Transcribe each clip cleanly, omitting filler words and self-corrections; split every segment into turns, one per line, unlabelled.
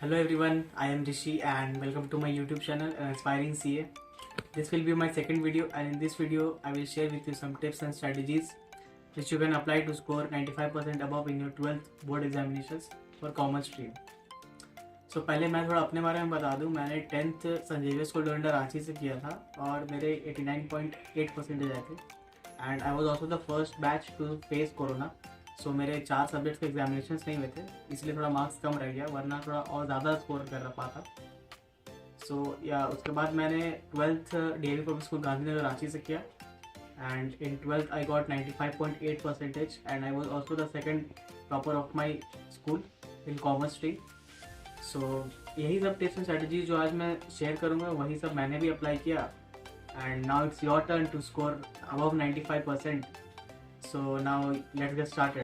Hello everyone, I am Rishi and welcome to my YouTube channel Inspiring CA. This will be my second video, and in this video I will share with you some tips and strategies which you can apply to score 95% above in your 12th board examinations for commerce stream. So पहले मैं थोड़ा अपने बारे में बता दूं, मैंने 10th Sanjay Xavier school Doranda Ranchi से किया था और मेरे 89.8% आए थे and I was also the first batch to face corona. So मेरे 4 सब्जेक्ट्स के एग्जामिनेशन नहीं हुए थे, इसलिए थोड़ा मार्क्स कम रह गया, वरना थोड़ा और ज़्यादा स्कोर कर पाता. सो या उसके बाद मैंने 12th DAV public school Gandhinagar Ranchi से किया and in 12th I got 95.8% and I was also the second topper of my school in commerce stream. So यही सब टिप्स एंड स्ट्रेटजीज जो आज मैं शेयर करूँगा वही सब मैंने भी अप्लाई किया and now it's your turn to score above 95%. So now let's get started.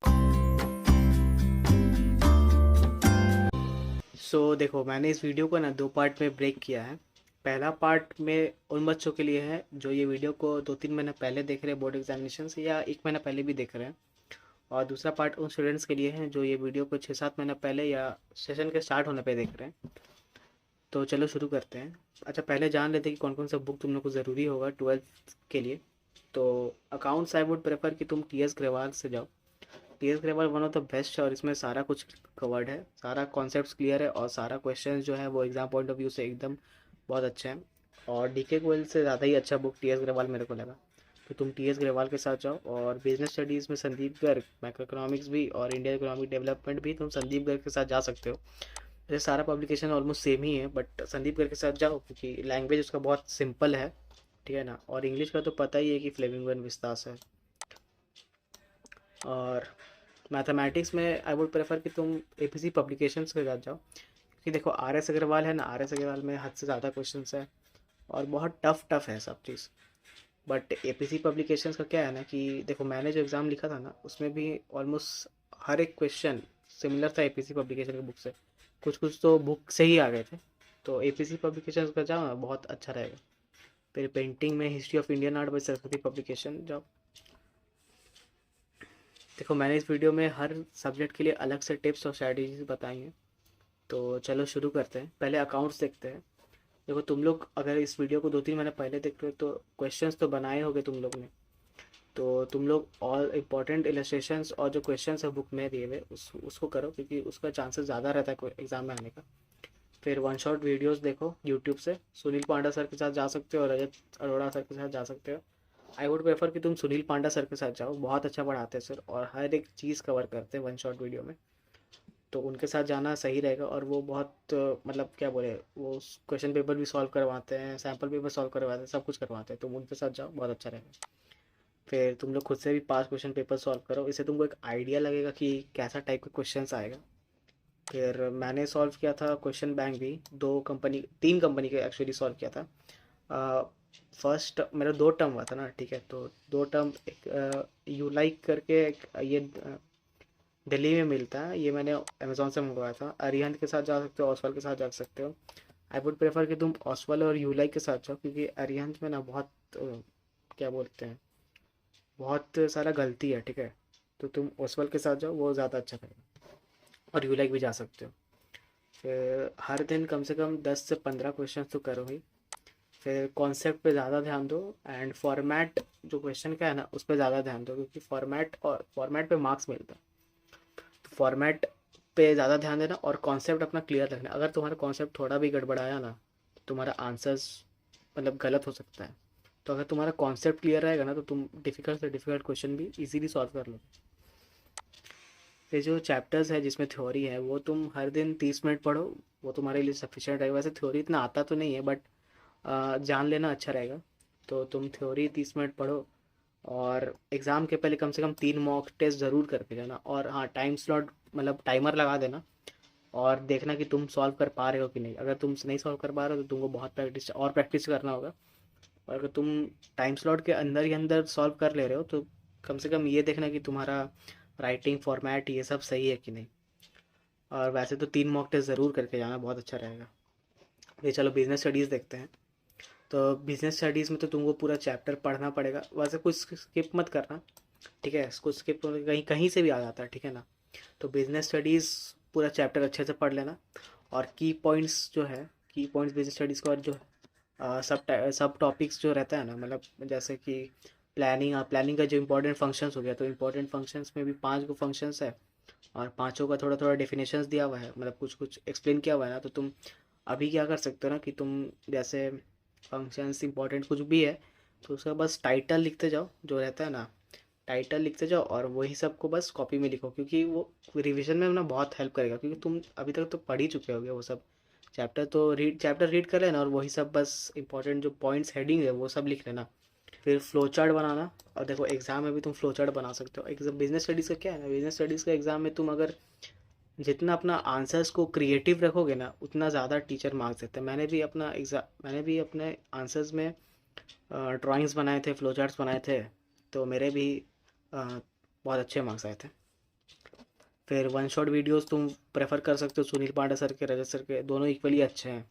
So देखो, मैंने इस वीडियो को ना 2 पार्ट में ब्रेक किया है. पहला पार्ट में उन बच्चों के लिए है जो ये वीडियो को 2-3 महीने पहले देख रहे हैं बोर्ड एग्जामिनेशन से, या 1 महीना पहले भी देख रहे हैं. और दूसरा पार्ट उन स्टूडेंट्स के लिए है जो ये वीडियो को 6-7 महीना पहले या सेशन के स्टार्ट होने पे देख रहे हैं. तो चलो शुरू करते हैं. अच्छा, पहले जान लेते हैं कि कौन कौन सा बुक तुम लोग को ज़रूरी होगा 12th के लिए. तो अकाउंट्स आई वुड प्रेफर कि तुम टी एस ग्रेवाल से जाओ. T S Grewal one of the best है और इसमें सारा कुछ कवर्ड है, सारा कॉन्सेप्ट्स क्लियर है और सारा क्वेश्चन जो है वो एग्जाम पॉइंट ऑफ व्यू से एकदम बहुत अच्छे हैं. और डी के गोयल से ज़्यादा ही अच्छा बुक टी एस ग्रेवाल मेरे को लगा. तो तुम टी एस ग्रेवाल के साथ जाओ. और बिजनेस स्टडीज़ में संदीप गर्ग, मैक्रो इकोनॉमिक्स भी और इंडियन इकोनॉमिक डेवलपमेंट भी तुम संदीप गर्ग के साथ जा सकते हो. जैसे सारा पब्लिकेशन ऑलमोस्ट सेम ही है, बट संदीप गर्ग के साथ जाओ क्योंकि लैंग्वेज उसका बहुत सिंपल है, ठीक है ना. और इंग्लिश का तो पता ही है कि फ्लेमिंगो विस्तास है. और मैथमेटिक्स में आई वुड प्रेफर कि तुम एपीसी पब्लिकेशंस के साथ जाओ, क्योंकि देखो आर एस अग्रवाल है ना, आर एस अग्रवाल में हद से ज़्यादा क्वेश्चंस है और बहुत टफ है सब चीज़. बट एपीसी पब्लिकेशंस का क्या है ना कि देखो, मैंने जो एग्ज़ाम लिखा था ना उसमें भी ऑलमोस्ट हर एक क्वेश्चन सिमिलर था एपीसी पब्लिकेशन की बुक से. कुछ कुछ तो बुक से ही आ गए थे. तो एपीसी पब्लिकेशंस का जाओ ना, बहुत अच्छा रहेगा. फिर पेंटिंग में history of Indian art bye Saraswati publication जाओ. देखो, मैंने इस वीडियो में हर सब्जेक्ट के लिए अलग से टिप्स और स्ट्रैटेजीज बताई हैं. तो चलो शुरू करते हैं. पहले अकाउंट्स देखते हैं. देखो, तुम लोग अगर इस वीडियो को 2-3 महीने पहले देख रहे हो तो क्वेश्चंस तो बनाए होगे तुम लोग ने. तो तुम लोग ऑल इम्पॉर्टेंट इलस्ट्रेशंस और जो क्वेश्चंस है बुक में दिए हुए उसको करो, क्योंकि उसका चांसेस ज़्यादा रहता है एग्ज़ाम में आने का. फिर वन शॉट वीडियोस देखो यूट्यूब से. सुनील पांडा सर के साथ जा सकते हो, रजत अरोड़ा सर के साथ जा सकते हो. आई वुड प्रेफर कि तुम सुनील पांडा सर के साथ जाओ, बहुत अच्छा पढ़ाते हैं सर और हर एक चीज़ कवर करते हैं वन शॉट वीडियो में. तो उनके साथ जाना सही रहेगा. और वो बहुत मतलब क्या बोले, वो क्वेश्चन पेपर भी सॉल्व करवाते हैं, सैम्पल पेपर सॉल्व करवाते हैं, सब कुछ करवाते हैं. तो उनके साथ जाओ, बहुत अच्छा रहेगा. फिर तुम लोग खुद से भी 5 क्वेश्चन पेपर सॉल्व करो, इससे तुमको एक आइडिया लगेगा कि कैसा टाइप का क्वेश्चन आएगा. फिर मैंने सॉल्व किया था क्वेश्चन बैंक भी 3 कंपनी के एक्चुअली सॉल्व किया था. फर्स्ट मेरा 2 टर्म हुआ था ना, ठीक है. तो 2 टर्म, एक यू लाइक करके एक ये दिल्ली में मिलता है, ये मैंने अमेज़ोन से मंगवाया था. अरिहंत के साथ जा सकते हो, ऑसवाल के साथ जा सकते हो. आई वुड प्रेफर कि तुम ऑसवाल और यू लाइक के साथ जाओ, क्योंकि अरिहंत में ना बहुत क्या बोलते हैं, बहुत सारा गलती है, ठीक है. तो तुम ओसवाल के साथ जाओ, वो ज़्यादा अच्छा रहेगा. और यू लाइक भी जा सकते हो. फिर हर दिन कम से कम 10 से 15 क्वेश्चन तो करो ही. फिर कॉन्सेप्ट पे ज़्यादा ध्यान दो एंड फॉर्मेट जो क्वेश्चन का है ना उस पर ज़्यादा ध्यान दो, क्योंकि फॉर्मेट पे मार्क्स मिलता है. तो फॉर्मेट पे ज़्यादा ध्यान देना और कॉन्सेप्ट अपना क्लियर रखना. अगर तुम्हारा कॉन्सेप्ट थोड़ा भी गड़बड़ाया ना तो तुम्हारा आंसर्स मतलब गलत हो सकता है. तो अगर तुम्हारा कॉन्सेप्ट क्लियर रहेगा ना तो तुम डिफ़िकल्ट से डिफ़िकल्ट क्वेश्चन भी इजीली सॉल्व कर लो. ये जो चैप्टर्स है जिसमें थ्योरी है वो तुम हर दिन 30 मिनट पढ़ो, वो तुम्हारे लिए सफिशिएंट है. वैसे थ्योरी इतना आता तो नहीं है, बट जान लेना अच्छा रहेगा. तो तुम थ्योरी 30 मिनट पढ़ो और एग्ज़ाम के पहले कम से कम 3 मॉक टेस्ट ज़रूर करके जाना. और हाँ, टाइम स्लॉट मतलब टाइमर लगा देना और देखना कि तुम सॉल्व कर पा रहे हो कि नहीं. अगर तुम नहीं सॉल्व कर पा रहे हो तो तुमको बहुत प्रैक्टिस करना होगा. और अगर तुम टाइम स्लॉट के अंदर ही अंदर सॉल्व कर ले रहे हो तो कम से कम ये देखना कि तुम्हारा राइटिंग फॉर्मेट ये सब सही है कि नहीं. और वैसे तो 3 मॉक टेस्ट ज़रूर करके जाना, बहुत अच्छा रहेगा. ये चलो बिजनेस स्टडीज़ देखते हैं. तो बिजनेस स्टडीज़ में तो तुमको पूरा चैप्टर पढ़ना पड़ेगा. वैसे कुछ स्किप मत करना, ठीक है. कुछ स्किप कहीं कहीं से भी आ जाता है, ठीक है ना. तो बिजनेस स्टडीज़ पूरा चैप्टर अच्छे से पढ़ लेना। और की पॉइंट्स जो है, की पॉइंट्स बिजनेस स्टडीज़ का, और जो सब टॉपिक्स जो रहता है ना, मतलब जैसे कि प्लानिंग का जो इंपॉर्टेंट फंक्शंस हो गया, तो इंपॉर्टेंट फंक्शंस में भी 5 गो फंक्शंस है और पाँचों का थोड़ा थोड़ा डेफिनेशंस दिया हुआ है, मतलब कुछ कुछ एक्सप्लेन किया हुआ है ना। तो तुम अभी क्या कर सकते हो ना, कि तुम जैसे फंक्शंस इंपॉर्टेंट कुछ भी है तो उसका बस टाइटल लिखते जाओ, जो रहता है ना, टाइटल लिखते जाओ और वही सब को बस कॉपी में लिखो, क्योंकि वो रिवीजन में ना बहुत हेल्प करेगा, क्योंकि तुम अभी तक तो पढ़ ही चुके होगे वो सब। चैप्टर रीड कर लेना और वही सब बस इंपॉर्टेंट जो पॉइंट्स हेडिंग है वो सब लिख लेना। फिर फ्लो चार्ट बनाना। और देखो एग्जाम में भी तुम फ्लो चार्ट बना सकते हो। एग्जाम बिजनेस स्टडीज़ का क्या है ना, बिजनेस स्टडीज़ का एग्जाम में तुम अगर जितना अपना आंसर्स को क्रिएटिव रखोगे ना, उतना ज़्यादा टीचर मार्क्स देते हैं। मैंने भी अपने आंसर्स में ड्राइंग्स बनाए थे, फ्लो चार्ट्स बनाए थे, तो मेरे भी बहुत अच्छे मार्क्स आए थे। फिर वन शॉट वीडियोस तुम प्रेफर कर सकते हो, सुनील पांडे सर के, रजत सर के, दोनों इक्वली अच्छे हैं।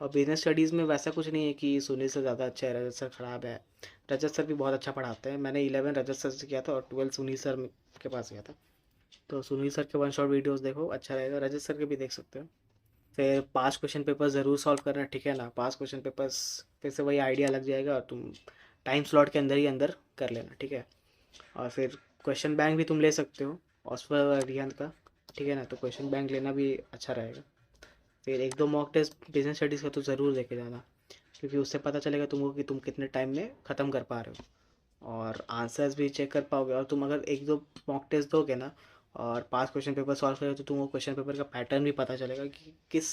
और बिजनेस स्टडीज़ में वैसा कुछ नहीं है कि सुनील से ज़्यादा अच्छा है, रजत सर ख़राब है। रजत सर भी बहुत अच्छा पढ़ाते हैं। मैंने 11 रजत सर से किया था और 12 सुनील सर के पास गया था। तो सुनील सर के वन शॉट वीडियोस देखो, अच्छा रहेगा। रजत सर के भी देख सकते हो। फिर 5 क्वेश्चन पेपर ज़रूर सॉल्व करना, ठीक है ना। 5 क्वेश्चन पेपर्स फिर से वही आइडिया लग जाएगा और तुम टाइम स्लॉट के अंदर ही अंदर कर लेना, ठीक है। और फिर क्वेश्चन बैंक भी तुम ले सकते हो ऑस्कर रिहंत का, ठीक है ना। तो क्वेश्चन बैंक लेना भी अच्छा रहेगा। फिर एक दो मॉक टेस्ट बिजनेस स्टडीज़ का तो ज़रूर लेके जाना, क्योंकि उससे पता चलेगा तुमको कि तुम कितने टाइम में ख़त्म कर पा रहे हो और आंसर्स भी चेक कर पाओगे। और तुम अगर एक दो मॉक टेस्ट दोगे ना और 5 क्वेश्चन पेपर सॉल्व करोगे, तो तुमको क्वेश्चन पेपर का पैटर्न भी पता चलेगा कि किस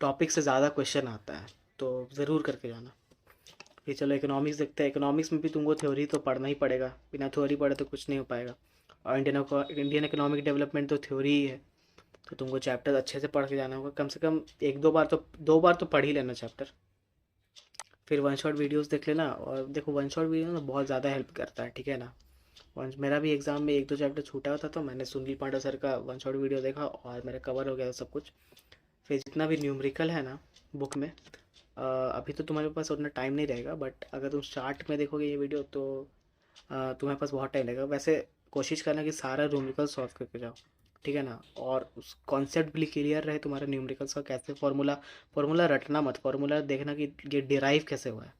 टॉपिक से ज़्यादा क्वेश्चन आता है। तो ज़रूर करके जाना। फिर चलो इकोनॉमिक्स देखते हैं। इकोनॉमिक्स में भी तुमको थ्योरी तो पढ़ना ही पड़ेगा, बिना थ्योरी पढ़े तो कुछ नहीं हो पाएगा। और इंडियन इकोनॉमिक डेवलपमेंट तो थ्योरी ही है, तो तुमको चैप्टर अच्छे से पढ़ के जाना होगा। कम से कम एक दो बार तो पढ़ ही लेना चैप्टर। फिर वन शॉट वीडियोस देख लेना। और देखो वन शॉट वीडियो ना बहुत ज़्यादा हेल्प करता है, ठीक है ना। वन मेरा भी एग्ज़ाम में एक दो चैप्टर छूटा हुआ था, तो मैंने सुनील पांडे सर का वन शॉट वीडियो देखा और मेरा कवर हो गया सब कुछ। फिर जितना भी न्यूमेरिकल है ना बुक में, अभी तो तुम्हारे पास उतना टाइम नहीं रहेगा, बट अगर तुम स्टार्ट में देखोगे ये वीडियो तो तुम्हारे पास बहुत टाइम लगेगा। वैसे कोशिश करना कि सारा न्यूमेरिकल सॉल्व करके जाओ, ठीक है ना। और उस कॉन्सेप्ट भी क्लियर रहे तुम्हारा न्यूमेरिकल्स का, कैसे फार्मूला रटना मत, फार्मूला देखना कि ये डिराइव कैसे हुआ है।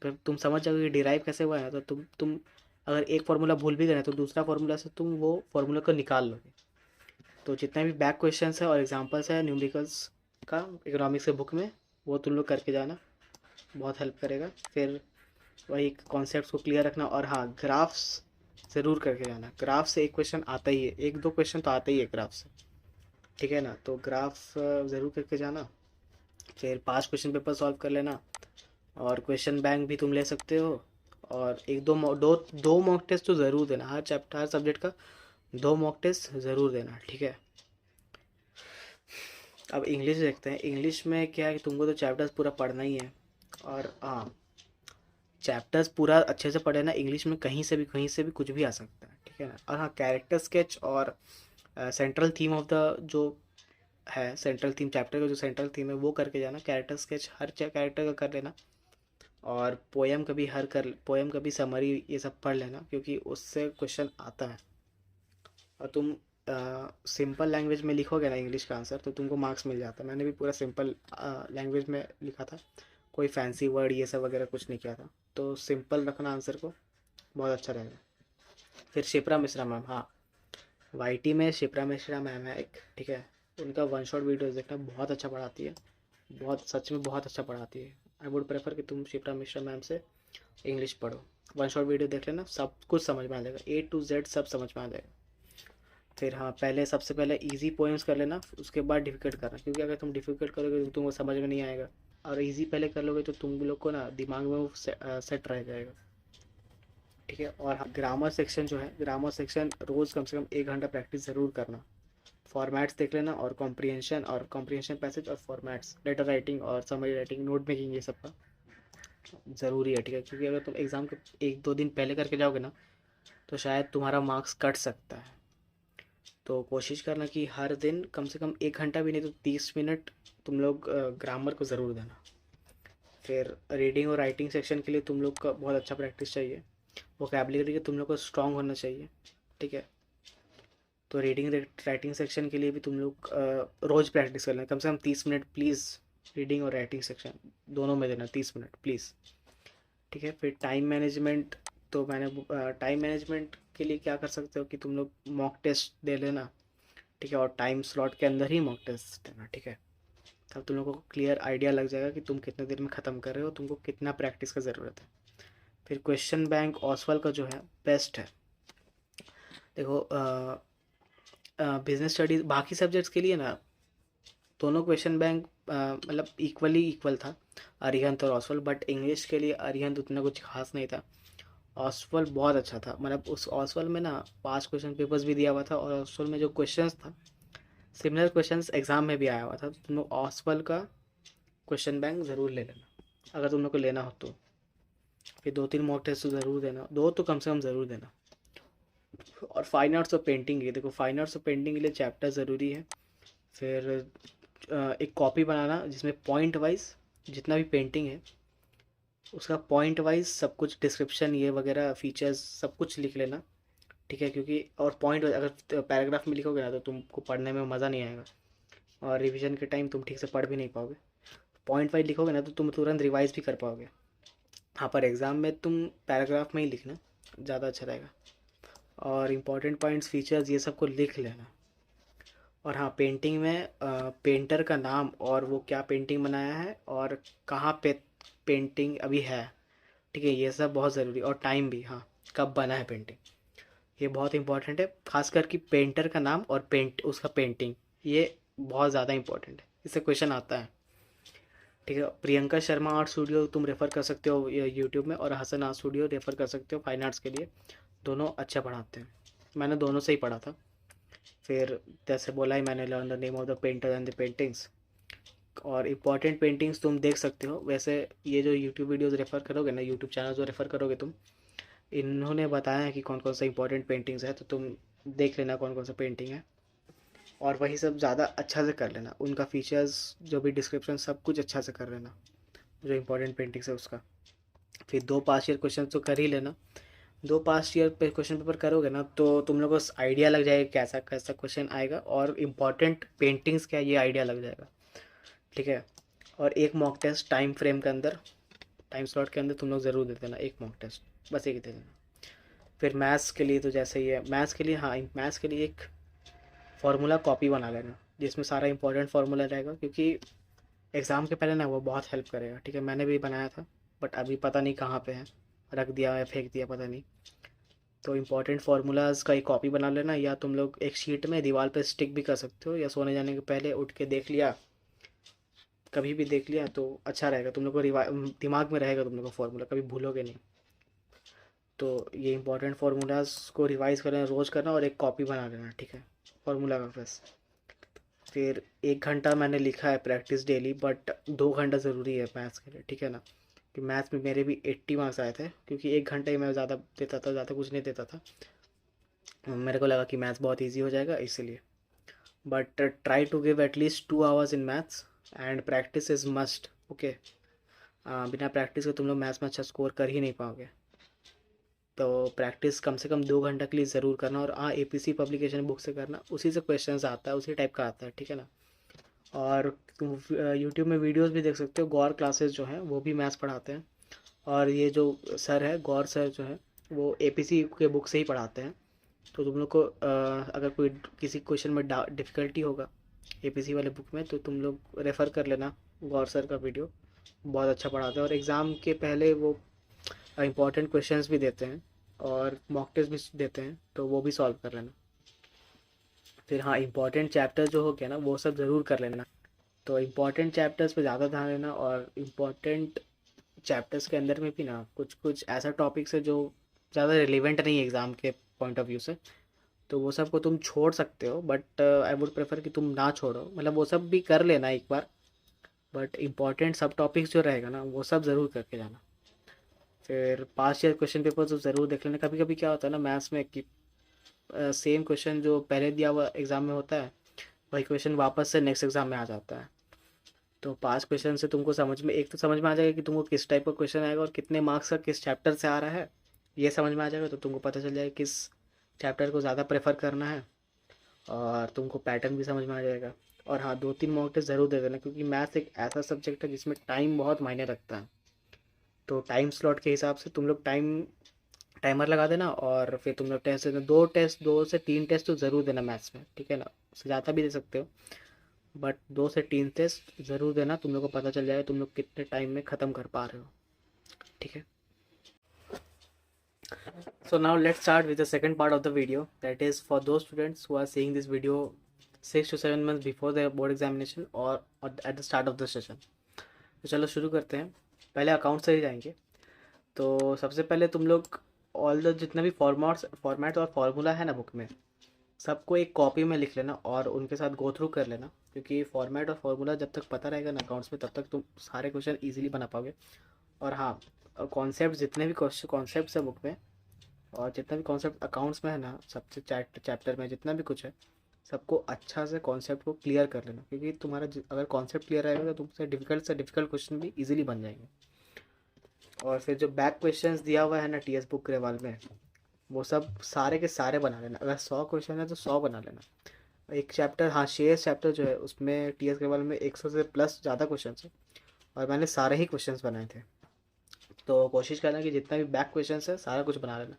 अगर तुम समझ जाओगे कि डिराइव कैसे हुआ है ना, तो तुम अगर एक फार्मूला भूल भी गए तो दूसरा फार्मूला से तुम वो फार्मूला को निकाल लोगे। तो जितने भी बैक क्वेश्चंस है और एग्जांपल्स है न्यूमेरिकल्स का इकोनॉमिक्स के बुक में, वो तुम लोग करके जाना, बहुत हेल्प करेगा। फिर वही कॉन्सेप्ट्स को क्लियर रखना। और हाँ, ग्राफ्स ज़रूर करके जाना। ग्राफ से एक क्वेश्चन आता ही है, एक दो क्वेश्चन तो आते ही है ग्राफ से, ठीक है ना। तो ग्राफ ज़रूर करके जाना। फिर 5 क्वेश्चन पेपर सॉल्व कर लेना और क्वेश्चन बैंक भी तुम ले सकते हो। और एक दो मॉक टेस्ट तो ज़रूर देना, हर सब्जेक्ट का 2 मॉक टेस्ट ज़रूर देना, ठीक है। अब इंग्लिश देखते हैं। इंग्लिश में क्या है कि तुमको तो चैप्टर्स पूरा पढ़ना ही है। और हाँ, चैप्टर्स पूरा अच्छे से पढ़े ना, इंग्लिश में कहीं से भी कुछ भी आ सकता है, ठीक है ना। और हाँ, कैरेक्टर स्केच और सेंट्रल थीम ऑफ द जो है, सेंट्रल थीम चैप्टर का जो सेंट्रल थीम है वो करके जाना। कैरेक्टर स्केच हर कैरेक्टर का कर लेना। और पोएम का भी समरी ये सब पढ़ लेना, क्योंकि उससे क्वेश्चन आता है। और तुम सिंपल लैंग्वेज में लिखोगे ना इंग्लिश का आंसर, तो तुमको मार्क्स मिल जाता है। मैंने भी पूरा सिंपल लैंग्वेज में लिखा था, कोई फैंसी वर्ड ये सब वगैरह कुछ नहीं किया था। तो सिंपल रखना आंसर को, बहुत अच्छा रहेगा। फिर शिप्रा मिश्रा मैम, हाँ, वाईटी में शिप्रा मिश्रा मैम है एक, ठीक है। उनका वन शॉट वीडियोस देखना, बहुत अच्छा पढ़ाती है, बहुत सच में बहुत अच्छा पढ़ाती है। आई वुड प्रेफर कि तुम शिप्रा मिश्रा मैम से इंग्लिश पढ़ो। वन शॉट वीडियो देख लेना, सब कुछ समझ में आ जाएगा, ए टू जेड सब समझ में आ जाएगा। फिर हाँ, सबसे पहले इजी पोएम्स कर लेना, उसके बाद डिफ़िकल्ट करना, क्योंकि अगर तुम डिफ़िकल्ट करोगे तो तुमको समझ में नहीं आएगा। और इजी पहले कर लोगे तो तुम लोग को ना दिमाग में वो सेट रह जाएगा, ठीक है। और हाँ, ग्रामर सेक्शन जो है, ग्रामर सेक्शन रोज़ कम से कम 1 घंटा प्रैक्टिस ज़रूर करना। फॉर्मेट्स देख लेना और कॉम्प्रिहेंशन पैसेज और फॉर्मेट्स, लेटर राइटिंग और समरी राइटिंग, नोट मेकिंग, ये सब का ज़रूरी है, ठीक है। क्योंकि अगर तुम एग्ज़ाम के 1-2 दिन पहले करके जाओगे ना, तो शायद तुम्हारा मार्क्स कट सकता है। तो कोशिश करना कि हर दिन कम से कम 1 घंटा भी नहीं तो 30 मिनट तुम लोग ग्रामर को ज़रूर देना। फिर रीडिंग और राइटिंग सेक्शन के लिए तुम लोग का बहुत अच्छा प्रैक्टिस चाहिए। वोकैबुलरी के तुम लोग को स्ट्रॉन्ग होना चाहिए, ठीक है। तो रीडिंग राइटिंग सेक्शन के लिए भी तुम लोग रोज़ प्रैक्टिस करना, कम से कम 30 मिनट प्लीज़। रीडिंग और राइटिंग सेक्शन दोनों में देना 30 मिनट प्लीज़, ठीक है। फिर टाइम मैनेजमेंट, तो मैंने टाइम मैनेजमेंट के लिए क्या कर सकते हो कि तुम लोग मॉक टेस्ट दे लेना, ठीक है, और टाइम स्लॉट के अंदर ही मॉक टेस्ट देना, ठीक है। तब तुम लोगों को क्लियर आइडिया लग जाएगा कि तुम कितने देर में ख़त्म कर रहे हो, तुमको कितना प्रैक्टिस का ज़रूरत है। फिर क्वेश्चन बैंक ऑसवाल का जो है बेस्ट है। देखो बिजनेस स्टडीज़ बाकी सब्जेक्ट्स के लिए ना दोनों क्वेश्चन बैंक मतलब इक्वली इक्वल था, अरिहंत और ऑसवाल, बट इंग्लिश के लिए अरिहंत उतना कुछ खास नहीं था, ऑसवाल बहुत अच्छा था। मतलब उस ऑसवाल में ना 5 क्वेश्चन पेपर्स भी दिया हुआ था, और ऑसवाल में जो क्वेश्चंस था सिमिलर क्वेश्चंस एग्जाम में भी आया हुआ था। तो तुम लोग ऑसवाल का क्वेश्चन बैंक ज़रूर ले लेना अगर तुम लोग को लेना हो तो। फिर 2-3 मॉक टेस्ट तो ज़रूर देना, 2 तो कम से कम ज़रूर देना। और फाइन आर्ट्स और पेंटिंग के, देखो फाइन आर्ट्स और पेंटिंग के लिए चैप्टर ज़रूरी है। फिर एक कॉपी बनाना जिसमें पॉइंट वाइज जितना भी पेंटिंग है उसका पॉइंट वाइज सब कुछ डिस्क्रिप्शन ये वगैरह फीचर्स सब कुछ लिख लेना, ठीक है। क्योंकि और पॉइंट अगर पैराग्राफ में लिखोगे ना तो तुमको पढ़ने में मज़ा नहीं आएगा, और रिवीजन के टाइम तुम ठीक से पढ़ भी नहीं पाओगे। पॉइंट वाइज लिखोगे ना तो तुम तुरंत रिवाइज भी कर पाओगे। हाँ, पर एग्ज़ाम में तुम पैराग्राफ में ही लिखना, ज़्यादा अच्छा रहेगा। और इम्पॉर्टेंट पॉइंट्स फीचर्स ये सब को लिख लेना। और हाँ, पेंटिंग में पेंटर का नाम और वो क्या पेंटिंग बनाया है और कहाँ पे पेंटिंग अभी है, ठीक है, ये सब बहुत ज़रूरी। और टाइम भी, हाँ, कब बना है पेंटिंग, ये बहुत इंपॉर्टेंट है। खासकर कि पेंटर का नाम और उसका पेंटिंग, ये बहुत ज़्यादा इंपॉर्टेंट है, इससे क्वेश्चन आता है, ठीक है। प्रियंका शर्मा आर्ट स्टूडियो तुम रेफ़र कर सकते हो यूट्यूब में, और हसन आर्ट स्टूडियो रेफ़र कर सकते हो फाइन आर्ट्स के लिए, दोनों अच्छा पढ़ाते हैं। मैंने दोनों से ही पढ़ा था। फिर जैसे बोला ही मैंने, learn the name of the painter and the paintings. और इम्पॉर्टेंट पेंटिंग्स तुम देख सकते हो। वैसे ये जो यूट्यूब वीडियोज़ रेफ़र करोगे ना, यूट्यूब चैनल जो रेफ़र करोगे तुम, इन्होंने बताया है कि कौन कौन सा इंपॉर्टेंट पेंटिंग्स है, तो तुम देख लेना कौन कौन सा पेंटिंग है, और वही सब ज़्यादा अच्छा से कर लेना। उनका फीचर्स जो भी डिस्क्रिप्शन सब कुछ अच्छा से कर लेना, जो इंपॉर्टेंट पेंटिंग्स है उसका। फिर 2 पास्ट ईयर क्वेश्चन तो कर ही लेना। 2 पास्ट ईयर पे क्वेश्चन पेपर करोगे ना तो तुम लोगों को आइडिया लग जाएगा कैसा कैसा क्वेश्चन आएगा, और इम्पॉर्टेंट पेंटिंग्स क्या है ये आइडिया लग जाएगा, ठीक है। और एक मॉक टेस्ट टाइम फ्रेम के अंदर, टाइम स्लॉट के अंदर तुम लोग ज़रूर दे देना, एक मॉक टेस्ट, बस एक ही दे देना। फिर मैथ्स के लिए तो जैसे ही है, मैथ्स के लिए, हाँ, मैथ्स के लिए एक फार्मूला कॉपी बना लेना जिसमें सारा इंपॉर्टेंट फार्मूला रहेगा, क्योंकि एग्ज़ाम के पहले ना वो बहुत हेल्प करेगा, ठीक है। मैंने भी बनाया था, बट अभी पता नहीं कहाँ पे है, रख दिया या फेंक दिया पता नहीं। तो इम्पॉर्टेंट फार्मूलाज का एक कॉपी बना लेना, या तुम लोग एक शीट में दीवार पे स्टिक भी कर सकते हो, या सोने जाने के पहले उठ के देख लिया, कभी भी देख लिया तो अच्छा रहेगा, तुम लोग को दिमाग में रहेगा, तुम लोग को फार्मूला कभी भूलोगे नहीं। तो ये इंपॉर्टेंट फार्मूलाज को रिवाइज करना, रोज़ करना, और एक कॉपी बना लेना, ठीक है, फार्मूला का बस। फिर 1 घंटा मैंने लिखा है प्रैक्टिस डेली, बट 2 घंटा ज़रूरी है मैथ्स के लिए, ठीक है ना। कि मैथ्स में मेरे भी 80 मार्क्स आए थे, क्योंकि 1 घंटा ही मैं ज़्यादा देता था, ज़्यादा कुछ नहीं देता था। मेरे को लगा कि मैथ्स बहुत ईजी हो जाएगा इसलिए। But try to give at least 2 hours in maths, and practice is must, okay. बिना प्रैक्टिस के तुम लोग मैथ्स में अच्छा स्कोर कर ही नहीं पाओगे। तो प्रैक्टिस कम से कम 2 घंटा के लिए ज़रूर करना, और हाँ, एपीसी पब्लिकेशन बुक से करना, उसी से क्वेश्चंस आता है, उसी टाइप का आता है, ठीक है ना। और तुम यूट्यूब में वीडियोस भी देख सकते हो, गौर क्लासेस जो हैं वो भी मैथ्स पढ़ाते हैं। और ये जो सर है, गौर सर जो है, वो एपीसी के बुक से ही पढ़ाते हैं। तो तुम लोग को अगर कोई किसी क्वेश्चन में डिफ़िकल्टी होगा एपीसी वाले बुक में, तो तुम लोग रेफ़र कर लेना गौर सर का वीडियो, बहुत अच्छा पढ़ाते हैं। और एग्ज़ाम के पहले वो इंपॉर्टेंट क्वेश्चंस भी देते हैं, और मॉक टेस्ट भी देते हैं, तो वो भी सॉल्व कर लेना। फिर हाँ, इंपॉर्टेंट चैप्टर जो हो गया ना वो सब ज़रूर कर लेना। तो इम्पॉर्टेंट चैप्टर्स पे ज़्यादा ध्यान देना, और इम्पॉर्टेंट चैप्टर्स के अंदर में भी ना कुछ कुछ ऐसा टॉपिक्स है जो ज़्यादा रिलेवेंट नहीं है एग्ज़ाम के पॉइंट ऑफ व्यू से, तो वो सब को तुम छोड़ सकते हो, बट आई वुड प्रेफर कि तुम ना छोड़ो, मतलब वो सब भी कर लेना एक बार, बट इम्पॉर्टेंट सब टॉपिक्स जो रहेगा ना वो सब ज़रूर करके जाना। फिर पास्ट ईयर क्वेश्चन पेपर तो ज़रूर देख लेना। कभी कभी क्या होता है ना मैथ्स में कि सेम क्वेश्चन जो पहले दिया हुआ एग्ज़ाम में होता है वही क्वेश्चन वापस से नेक्स्ट एग्ज़ाम में आ जाता है। तो पास क्वेश्चन से तुमको समझ में, एक तो समझ में आ जाएगा कि तुमको किस टाइप का क्वेश्चन आएगा और कितने मार्क्स का किस चैप्टर से आ रहा है, ये समझ में आ जाएगा, तो तुमको पता चल जाएगा किस चैप्टर को ज़्यादा प्रेफर करना है। और तुमको पैटर्न भी समझ में आ जाएगा। और हाँ, 2-3 मॉक टेस्ट ज़रूर दे देना, क्योंकि मैथ्स एक ऐसा सब्जेक्ट है जिसमें टाइम बहुत मायने रखता है। तो टाइम स्लॉट के हिसाब से तुम लोग टाइमर लगा देना, और फिर तुम लोग टेस्ट देना। 2 से 3 टेस्ट तो ज़रूर देना मैथ्स में, ठीक है ना। उससे ज़्यादा भी दे सकते हो, बट 2 से 3 टेस्ट ज़रूर देना। तुम लोग को पता चल जाएगा तुम लोग कितने टाइम में ख़त्म कर पा रहे हो, ठीक है। So now let's start with the second part of the video, that is for those students who are seeing this video 6 to 7 months before their board examination or at the start of the session. तो चलो शुरू करते हैं। पहले account से ही जाएंगे। तो सबसे पहले तुम लोग ऑल द जितना भी फॉर्मेट और फार्मूला है ना बुक में, सबको एक कॉपी में लिख लेना और उनके साथ गो थ्रू कर लेना, क्योंकि फॉर्मेट और फार्मूला जब तक पता रहेगा ना अकाउंट्स में, तब तक तुम सारे क्वेश्चन इजीली बना पाओगे। और हाँ, कॉन्सेप्ट जितने भी कॉन्सेप्ट है बुक में, और जितना भी कॉन्सेप्ट अकाउंट्स में है ना, सबसे चैप्टर में जितना भी कुछ है, सबको अच्छा से कॉन्सेप्ट को क्लियर कर लेना, क्योंकि तुम्हारा अगर कॉन्सेप्ट क्लियर रहेगा तो तुमसे डिफ़िकल्ट क्वेश्चन भी इजीली बन जाएंगे। और फिर जो बैक क्वेश्चंस दिया हुआ है ना टीएस बुक के वाल में, वो सब सारे के सारे बना लेना। अगर 100 क्वेश्चन है तो 100 बना लेना। एक चैप्टर, हाँ, शेयर्स चैप्टर जो है उसमें टीएस के वाल में 100 से प्लस ज़्यादा क्वेश्चन है, और मैंने सारे ही क्वेश्चंस बनाए थे। तो कोशिश करना कि जितना भी बैक क्वेश्चंस है सारा कुछ बना लेना।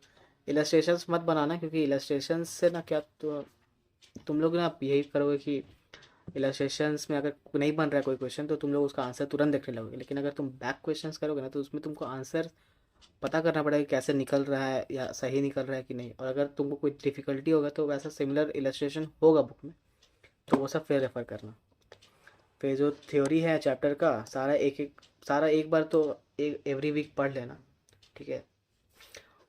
इलस्ट्रेशंस मत बनाना, क्योंकि इलस्ट्रेशंस से ना क्या, तो तुम लोग ना यही करोगे कि इलस्ट्रेशंस में अगर नहीं बन रहा है कोई क्वेश्चन तो तुम लोग उसका आंसर तुरंत देखने लगोगे। लेकिन अगर तुम बैक क्वेश्चंस करोगे ना तो उसमें तुमको आंसर पता करना पड़ेगा कि कैसे निकल रहा है या सही निकल रहा है कि नहीं। और अगर तुमको कोई डिफ़िकल्टी होगा तो वैसा सिमिलर इलस्ट्रेशन होगा बुक में, तो वो सब फिर रेफ़र करना। फिर जो थ्योरी है चैप्टर का सारा एक बार तो एवरी वीक पढ़ लेना, ठीक है।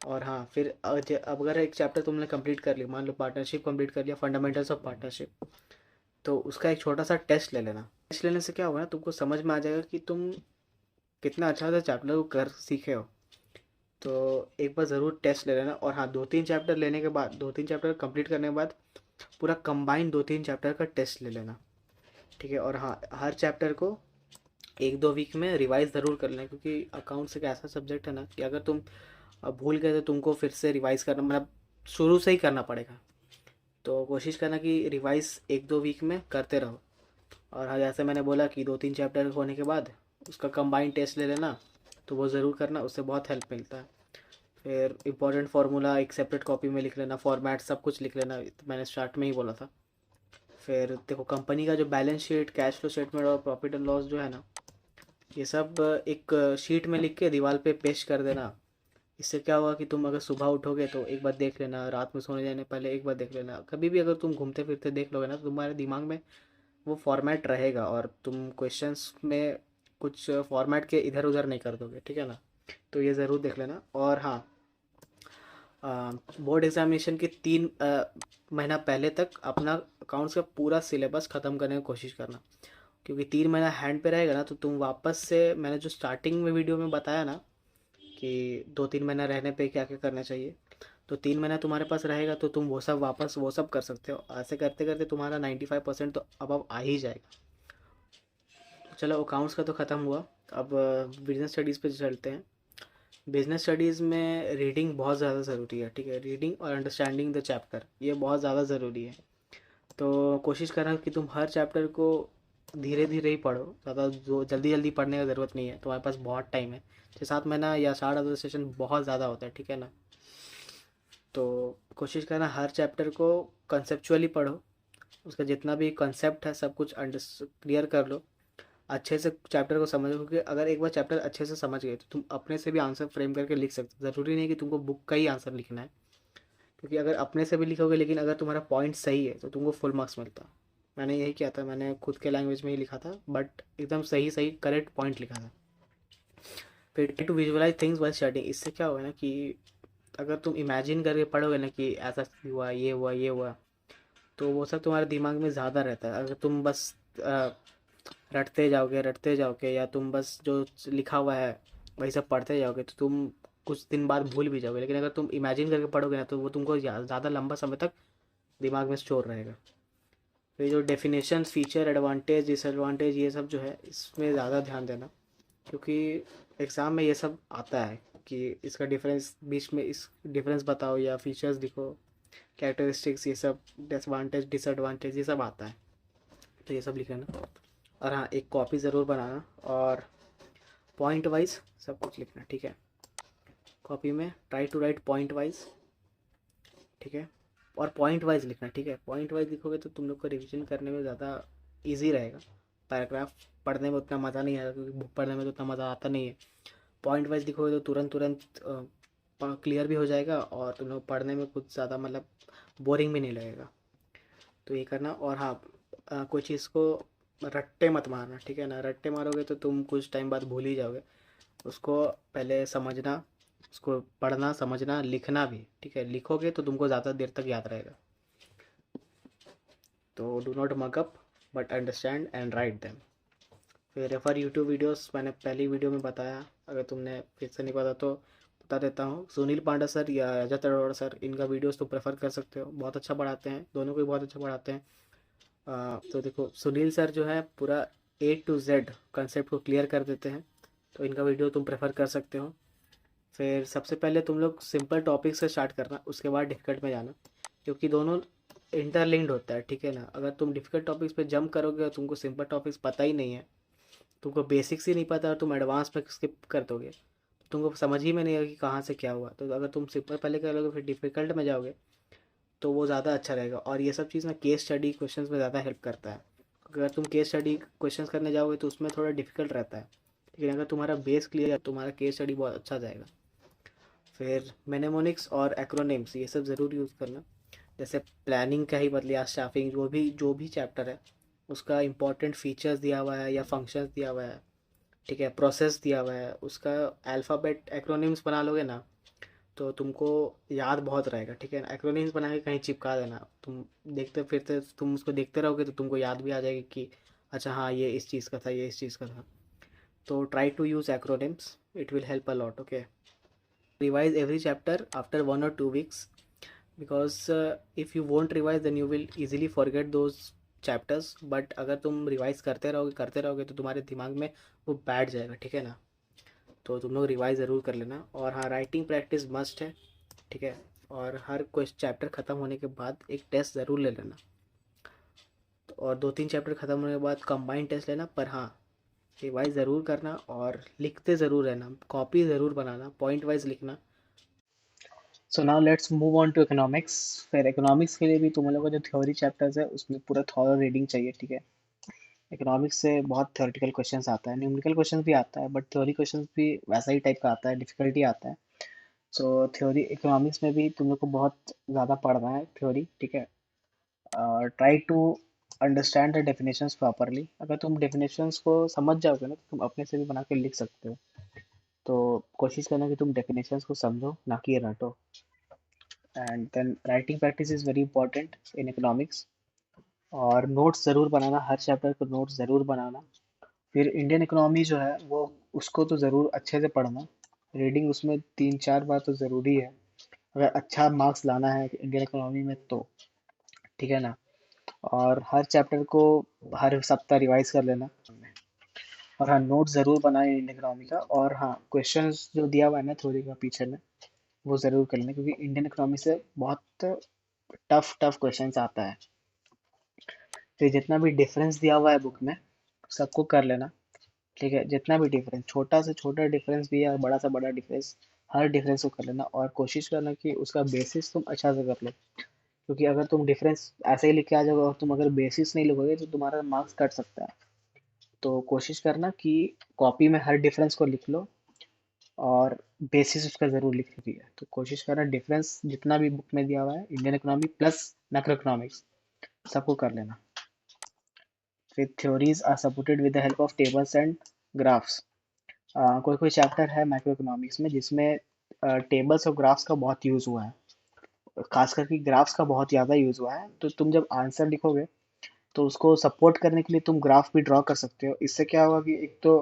और हाँ, फिर अब अगर एक चैप्टर तुमने कंप्लीट कर लिया, मान लो पार्टनरशिप कंप्लीट कर लिया, फंडामेंटल्स ऑफ पार्टनरशिप, तो उसका एक छोटा सा टेस्ट ले लेना। टेस्ट लेने से क्या होगा ना, तुमको समझ में आ जाएगा कि तुम कितना अच्छा सा चैप्टर को कर सीखे हो। तो एक बार ज़रूर टेस्ट ले लेना। और हाँ, 2-3 चैप्टर लेने के बाद, 2-3 चैप्टर कंप्लीट करने के बाद पूरा कंबाइंड 2-3 चैप्टर का टेस्ट ले लेना, ठीक है। और हाँ, हर चैप्टर को 1-2 वीक में रिवाइज ज़रूर कर लेना, क्योंकि अकाउंट्स एक ऐसा सब्जेक्ट है ना कि अगर तुम भूल गए तो तुमको फिर से रिवाइज करना, मतलब शुरू से ही करना पड़ेगा। तो कोशिश करना कि रिवाइज 1-2 वीक में करते रहो। और हाँ, जैसे मैंने बोला कि 2-3 चैप्टर होने के बाद उसका कंबाइंड टेस्ट ले लेना, तो वो ज़रूर करना, उससे बहुत हेल्प मिलता है। फिर इंपॉर्टेंट फार्मूला एक सेपरेट कॉपी में लिख लेना, फॉर्मेट सब कुछ लिख लेना, मैंने स्टार्ट में ही बोला था। फिर देखो, कंपनी का जो balance sheet, cash flow statement और प्रॉफिट एंड लॉस जो है ना, ये सब एक शीट में लिख के दीवार पे पेस्ट कर देना। इससे क्या होगा कि तुम अगर सुबह उठोगे तो एक बार देख लेना, रात में सोने जाने पहले एक बार देख लेना। कभी भी अगर तुम घूमते फिरते देख लोगे ना तो तुम्हारे दिमाग में वो फॉर्मेट रहेगा, और तुम क्वेश्चंस में कुछ फॉर्मेट के इधर उधर नहीं कर दोगे, ठीक है ना। तो ये ज़रूर देख लेना। और हाँ, बोर्ड एग्जामिनेशन के 3 महीना पहले तक अपना अकाउंट्स का पूरा सिलेबस ख़त्म करने की कोशिश करना, क्योंकि 3 महीना हैंड पे रहेगा ना तो तुम वापस से, मैंने जो स्टार्टिंग में वीडियो में बताया ना कि 2-3 महीना रहने पे क्या क्या करना चाहिए, तो 3 महीना तुम्हारे पास रहेगा तो तुम वो सब कर सकते हो। ऐसे करते करते तुम्हारा 95% तो अब आ ही जाएगा। चलो, अकाउंट्स का तो ख़त्म हुआ। अब बिजनेस स्टडीज़ पे चलते हैं। बिजनेस स्टडीज़ में रीडिंग बहुत ज़्यादा ज़रूरी है, ठीक है। रीडिंग और अंडरस्टैंडिंग द चैप्टर, ये बहुत ज़्यादा ज़रूरी है। तो कोशिश करना कि तुम हर चैप्टर को धीरे धीरे ही पढ़ो, ज़्यादा जो जल्दी जल्दी पढ़ने की ज़रूरत नहीं है। तुम्हारे पास बहुत टाइम है, 6-7 महीना या 60 सेशन बहुत ज़्यादा होता है, ठीक है ना। तो कोशिश करना हर चैप्टर को कंसेप्चुअली पढ़ो, उसका जितना भी कंसेप्ट है सब कुछ क्लियर कर लो, अच्छे से चैप्टर को समझो। क्योंकि अगर एक बार चैप्टर अच्छे से समझ गए तो तुम अपने से भी आंसर फ्रेम करके लिख सकते हो। ज़रूरी नहीं कि तुमको बुक का ही आंसर लिखना है, क्योंकि अगर अपने से भी लिखोगे लेकिन अगर तुम्हारा पॉइंट सही है तो तुमको फुल मार्क्स मिलता। मैंने यही किया था, मैंने खुद के लैंग्वेज में ही लिखा था, बट एकदम सही सही करेक्ट पॉइंट लिखा था। फिर try to visualise things while studying. इससे क्या होगा ना कि अगर तुम इमेजिन करके पढ़ोगे ना कि ऐसा हुआ, ये हुआ, ये हुआ, तो वो सब तुम्हारे दिमाग में ज़्यादा रहता है। अगर तुम बस रटते जाओगे, या तुम बस जो लिखा हुआ है वही सब पढ़ते जाओगे, तो तुम कुछ दिन बाद भूल भी जाओगे। लेकिन अगर तुम इमेजिन करके पढ़ोगे ना तो वो तुमको ज़्यादा लंबा समय तक दिमाग में स्टोर रहेगा। फिर जो डेफिनेशन, फीचर, एडवांटेज, डिसएडवांटेज, ये सब जो है इसमें ज़्यादा ध्यान देना, क्योंकि एग्ज़ाम में ये सब आता है कि इसका डिफरेंस, बीच में इस डिफरेंस बताओ या फीचर्स लिखो। कैरेक्टरिस्टिक्स, ये सब डिसएडवांटेज डिसएडवांटेज ये सब आता है, तो ये सब लिख लेना। और हाँ, एक कॉपी ज़रूर बनाना और पॉइंट वाइज सब कुछ लिखना, ठीक है। कॉपी में try to write point wise, ठीक है, और पॉइंट वाइज लिखना, ठीक है। पॉइंट वाइज लिखोगे तो तुम लोग को रिवीजन करने में ज़्यादा इजी रहेगा। पैराग्राफ पढ़ने में उतना मज़ा नहीं आएगा, क्योंकि बुक पढ़ने में तो उतना मज़ा आता नहीं है। पॉइंट वाइज लिखोगे तो तुरंत तुरंत क्लियर भी हो जाएगा और तुम लोग पढ़ने में कुछ ज़्यादा मतलब बोरिंग भी नहीं लगेगा। तो ये करना। और हाँ, कोई चीज़ को रट्टे मत मारना, ठीक है ना। रट्टे मारोगे तो तुम कुछ टाइम बाद भूल ही जाओगे। उसको पहले समझना, उसको पढ़ना, समझना, लिखना भी, ठीक है। लिखोगे तो तुमको ज़्यादा देर तक याद रहेगा। तो do not mug up but understand and write them. फिर रेफर यूट्यूब वीडियोस, मैंने पहली वीडियो में बताया, अगर तुमने फिर से नहीं पता तो बता देता हूँ। सुनील पांडा सर या रजत अरोड़ा सर, इनका वीडियोस तुम प्रेफर कर सकते हो, बहुत अच्छा पढ़ाते हैं, दोनों को ही बहुत अच्छा पढ़ाते हैं। तो देखो, सुनील सर जो है पूरा A to Z कंसेप्ट को क्लियर कर देते हैं, तो इनका वीडियो तुम प्रेफर कर सकते हो। फिर सबसे पहले तुम लोग सिंपल टॉपिक से स्टार्ट करना, उसके बाद डिफ़िकल्ट में जाना, क्योंकि दोनों इंटरलिंक्ड होता है, ठीक है ना। अगर तुम डिफ़िकल्ट टॉपिक्स पे जंप करोगे और तुमको सिंपल टॉपिक्स पता ही नहीं है, तुमको बेसिक्स ही नहीं पता और तुम एडवांस में स्किप कर दोगे, तो तुमको समझ ही में नहीं आएगा कि कहाँ से क्या हुआ। तो अगर तुम सिंपल पहले कर लोगे फिर डिफ़िकल्ट में जाओगे तो वो ज़्यादा अच्छा रहेगा। और ये सब चीज़ ना केस स्टडी क्वेश्चंस में ज़्यादा हेल्प करता है। अगर तुम केस स्टडी क्वेश्चंस करने जाओगे तो उसमें थोड़ा डिफिकल्ट रहता है, लेकिन अगर तुम्हारा बेस क्लियर है तुम्हारा केस स्टडी बहुत अच्छा जाएगा। फिर मेनेमोनिक्स और एक्रोनिम्स ये सब ज़रूर यूज़ करना। जैसे प्लानिंग का ही बदलिया स्टाफिंग, जो भी चैप्टर है उसका इंपॉर्टेंट फीचर्स दिया हुआ है या फंक्शंस दिया हुआ है, ठीक है, प्रोसेस दिया हुआ है, उसका अल्फ़ाबेट एक्रोनिम्स बना लोगे ना तो तुमको याद बहुत रहेगा, ठीक है ना। एक्रोनिम्स बना के कहीं चिपका देना, तुम देखते फिरते तुम उसको देखते रहोगे तो तुमको याद भी आ जाएगी कि अच्छा हाँ ये इस चीज़ का था, ये इस चीज़ का था। तो try to use acronyms, it will help a lot, okay. Revise every chapter after 1 or 2 weeks, because if you won't revise then you will easily forget those chapters, but अगर तुम रिवाइज करते रहोगे तो तुम्हारे दिमाग में वो बैठ जाएगा, ठीक है ना। तो तुम लोग रिवाइज ज़रूर कर लेना। और हाँ, राइटिंग प्रैक्टिस मस्ट है, ठीक है। और हर क्वेश्चन चैप्टर ख़त्म होने के बाद एक टेस्ट ज़रूर ले लेना, और 2-3 चैप्टर ख़त्म होने के बाद कंबाइंड टेस्ट लेना। पर हाँ, रिवाइज ज़रूर करना और लिखते ज़रूर रहना, कॉपी ज़रूर बनाना, पॉइंट वाइज लिखना। So now let's move on to economics. फिर इकोनॉमिक्स के लिए भी तुम लोगों का जो थ्योरी चैप्टर्स है उसमें पूरा थॉरो रीडिंग चाहिए, ठीक है। इकोनॉमिक्स से बहुत थ्योरेटिकल क्वेश्चंस आता है, न्यूमेरिकल क्वेश्चंस भी आता है, बट थ्योरी क्वेश्चंस भी वैसा ही टाइप का आता है, डिफिकल्टी आता है। सो थ्योरी इकोनॉमिक्स में भी तुम लोग को बहुत ज़्यादा पढ़ना है थ्योरी, ठीक है। Try to understand the definitions properly. अगर तुम डेफिनेशंस को समझ जाओगे ना तो तुम अपने से भी बना के लिख सकते हो। तो कोशिश करना कि तुम डेफिनेशंस को समझो, ना कि रटो। And then writing practice is very important in economics. और नोट्स ज़रूर बनाना, हर चैप्टर को नोट्स ज़रूर बनाना। फिर इंडियन इकोनॉमी जो है वो, उसको तो ज़रूर अच्छे से पढ़ना। रीडिंग उसमें 3-4 बार तो ज़रूरी है, अगर अच्छा मार्क्स लाना है इंडियन इकोनॉमी में तो, ठीक है ना। और हर चैप्टर को हर सप्ताह रिवाइज कर लेना। और हाँ, नोट ज़रूर बनाए इंडियन इकोनॉमी का। और हाँ, क्वेश्चंस जो दिया हुआ है ना थ्योरी का पीछे में, वो ज़रूर कर लेना, क्योंकि इंडियन इकोनॉमी से बहुत टफ टफ क्वेश्चंस आता है। तो जितना भी डिफरेंस दिया हुआ है बुक में सबको कर लेना, ठीक है। जितना भी डिफरेंस, छोटा से छोटा डिफरेंस भी है और बड़ा से बड़ा डिफरेंस, हर डिफरेंस को कर लेना। और कोशिश करना कि उसका बेसिस तुम अच्छा से कर लो, क्योंकि अगर तुम डिफरेंस ऐसे ही लिख के आ जाओगे और तुम अगर बेसिस नहीं लिखोगे तो तुम्हारा मार्क्स कट सकता है। तो कोशिश करना कि कॉपी में हर डिफरेंस को लिख लो और बेसिस उसका ज़रूर लिख लीजिए। तो कोशिश करना डिफरेंस जितना भी बुक में दिया हुआ है Indian economy plus macro economics सबको कर लेना। फिर theories are supported with the help of tables and graphs. कोई कोई चैप्टर है माइक्रो इकोनॉमिक्स में जिसमें टेबल्स और ग्राफ्स का बहुत यूज़ हुआ है, खास करके ग्राफ्स का बहुत ज़्यादा यूज़ हुआ है। तो तुम जब आंसर लिखोगे तो उसको सपोर्ट करने के लिए तुम ग्राफ भी ड्रॉ कर सकते हो। इससे क्या होगा कि एक तो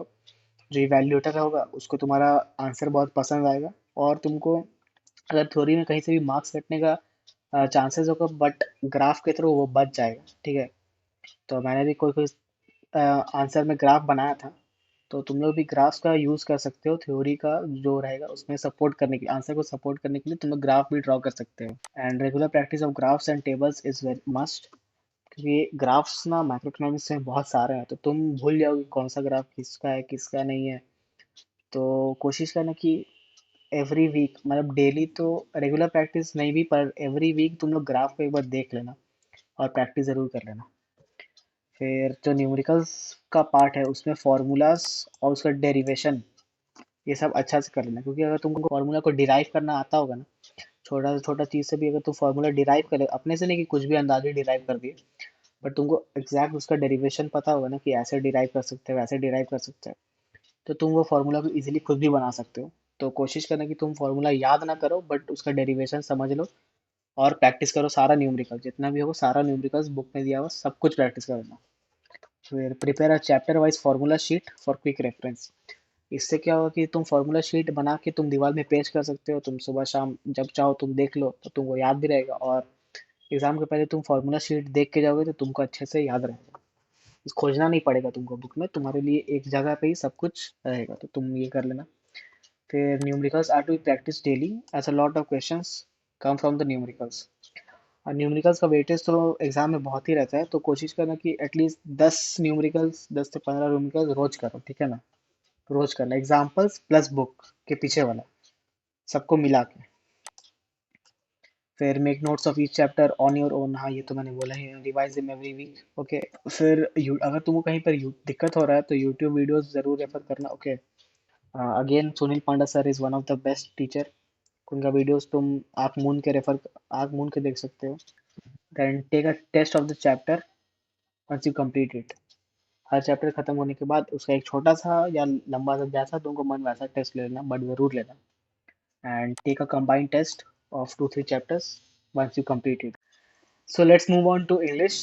जो इवैल्यूएटर होगा उसको तुम्हारा आंसर बहुत पसंद आएगा, और तुमको अगर थ्योरी में कहीं से भी मार्क्स कटने का चांसेस होगा, बट ग्राफ के थ्रू वो बच जाएगा, ठीक है। तो मैंने भी कोई कोई आंसर में ग्राफ बनाया था, तो तुम लोग भी ग्राफ्स का यूज़ कर सकते हो, थ्योरी का जो रहेगा उसमें सपोर्ट करने के लिए, आंसर को सपोर्ट करने के लिए तुम लोग ग्राफ भी ड्रॉ कर सकते हो। And regular practice of graphs and tables is very must, क्योंकि ग्राफ्स ना माइक्रोइकोनॉमिक्स में बहुत सारे हैं, तो तुम भूल जाओगे कौन सा ग्राफ किसका है किसका नहीं है। तो कोशिश करना कि एवरी वीक, मतलब डेली तो रेगुलर प्रैक्टिस नहीं भी, पर एवरी वीक तुम लोग ग्राफ को एक बार देख लेना और प्रैक्टिस ज़रूर कर लेना। फिर जो न्यूमेरिकल्स का पार्ट है उसमें फार्मूलाज और उसका डेरिवेशन ये सब अच्छा से कर लेना, क्योंकि अगर तुमको फार्मूला को डिराइव करना आता होगा ना, छोटा से छोटा चीज़ से भी अगर तुम फार्मूला डिराइव करे अपने से, नहीं कि कुछ भी अंदाजे डिराइव कर दिए, बट तुमको एग्जैक्ट उसका डेरिवेशन पता होगा ना कि ऐसे डिराइव कर सकते हो वैसे डिराइव कर सकते हो, तो तुम वो फार्मूला को इजीली खुद भी बना सकते हो। तो कोशिश करना कि तुम फार्मूला याद ना करो बट उसका डेरिवेशन समझ लो और प्रैक्टिस करो, सारा न्यूमेरिकल जितना भी होगा सारा न्यूमेरिकल्स बुक में दिया हुआ सब कुछ प्रैक्टिस करना। फिर prepare a chapter wise formula sheet for quick reference. इससे क्या होगा कि तुम फार्मूला शीट बना के तुम दीवार में पेस्ट कर सकते हो, तुम सुबह शाम जब चाहो तुम देख लो तो तुमको याद भी रहेगा, और एग्जाम के पहले तुम फार्मूला शीट देख के जाओगे तो तुमको अच्छे से याद रहेगा, खोजना नहीं पड़ेगा तुमको बुक में, तुम्हारे लिए एक जगह पे ही सब कुछ रहेगा, तो तुम ये कर लेना। फिर numericals are to be practice daily as a lot of questions come from the numericals. और न्यूमेरिकल्स का वेटेज तो एग्जाम में बहुत ही रहता है, तो कोशिश करना कि एटलीस्ट 10 न्यूमेरिकल्स, 10 से 15 न्यूमेरिकल्स रोज करो, ठीक है ना। रोज करना, एग्जाम्पल्स प्लस बुक के पीछे वाला सबको मिला के। फिर make notes of each chapter on your own, हाँ ये तो मैंने बोला ही, revise them every week, okay. फिर अगर तुमको कहीं पर दिक्कत हो रहा है तो यूट्यूब वीडियोस जरूर रेफर करना, okay. Again Sunil Panda sir is one of the best teacher, उनका वीडियोस तुम आँख मूंद के देख सकते हो। Then take a test of the chapter once you complete it. हर चैप्टर खत्म होने के बाद उसका एक छोटा सा या लंबा सा, जैसा तुमको मन वैसा टेस्ट ले लेना, बट जरूर लेना। And take a combined test of 2-3 chapters once you complete it. So let's move on to English.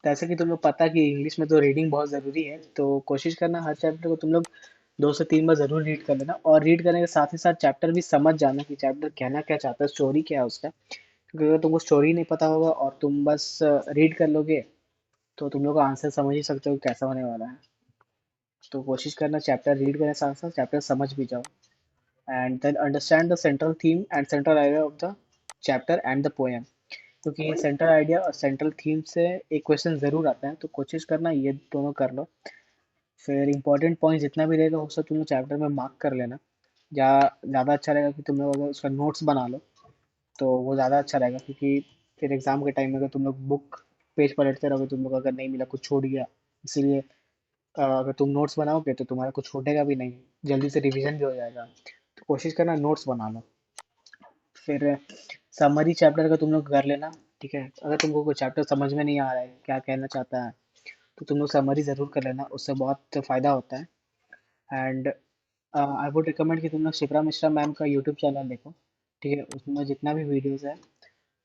जैसे कि तुम लोग पता है कि इंग्लिश में तो रीडिंग बहुत ज़रूरी है, तो कोशिश करना हर चैप्टर को तुम लोग 2 से 3 बार ज़रूर रीड कर लेना, और रीड करने के साथ ही साथ चैप्टर भी समझ जाना कि चैप्टर कहना क्या चाहता है, स्टोरी क्या है उसका, क्योंकि अगर तुमको स्टोरी नहीं पता होगा और तुम बस रीड कर लोगे तो तुम लोग आंसर समझ ही सकते हो कि कैसा होने वाला है। तो कोशिश करना चैप्टर रीड करने के साथ साथ चैप्टर समझ भी जाओ। And then understand the central theme and central idea of the chapter and the poem, क्योंकि सेंट्रल आइडिया और सेंट्रल थीम से एक क्वेश्चन ज़रूर आता है, तो कोशिश करना ये दोनों कर लो। फिर इंपॉर्टेंट पॉइंट जितना भी रहेगा वो सब तुम लोग चैप्टर में मार्क कर लेना, या ज़्यादा अच्छा रहेगा कि तुम लोग अगर उसका नोट्स बना लो तो वो ज़्यादा अच्छा रहेगा, क्योंकि फिर एग्ज़ाम के टाइम में अगर तुम लोग बुक पेज पलटते रहोगे, तुम लोग अगर नहीं मिला कुछ छूट गया, इसीलिए अगर तुम नोट्स बनाओगे तो तुम्हारा कुछ छूटेगा भी नहीं, जल्दी से रिवीजन भी हो जाएगा, तो कोशिश करना नोट्स बना लो। फिर समरी चैप्टर का तुम लोग कर लेना, ठीक है। अगर तुमको कोई चैप्टर समझ में नहीं आ रहा है क्या कहना चाहता है तो तुम लोग समरी ज़रूर कर लेना, उससे बहुत फ़ायदा होता है। एंड आई वुड रिकमेंड कि तुम लोग शिप्रा मिश्रा मैम का यूट्यूब चैनल देखो, ठीक है। उसमें जितना भी वीडियोज़ है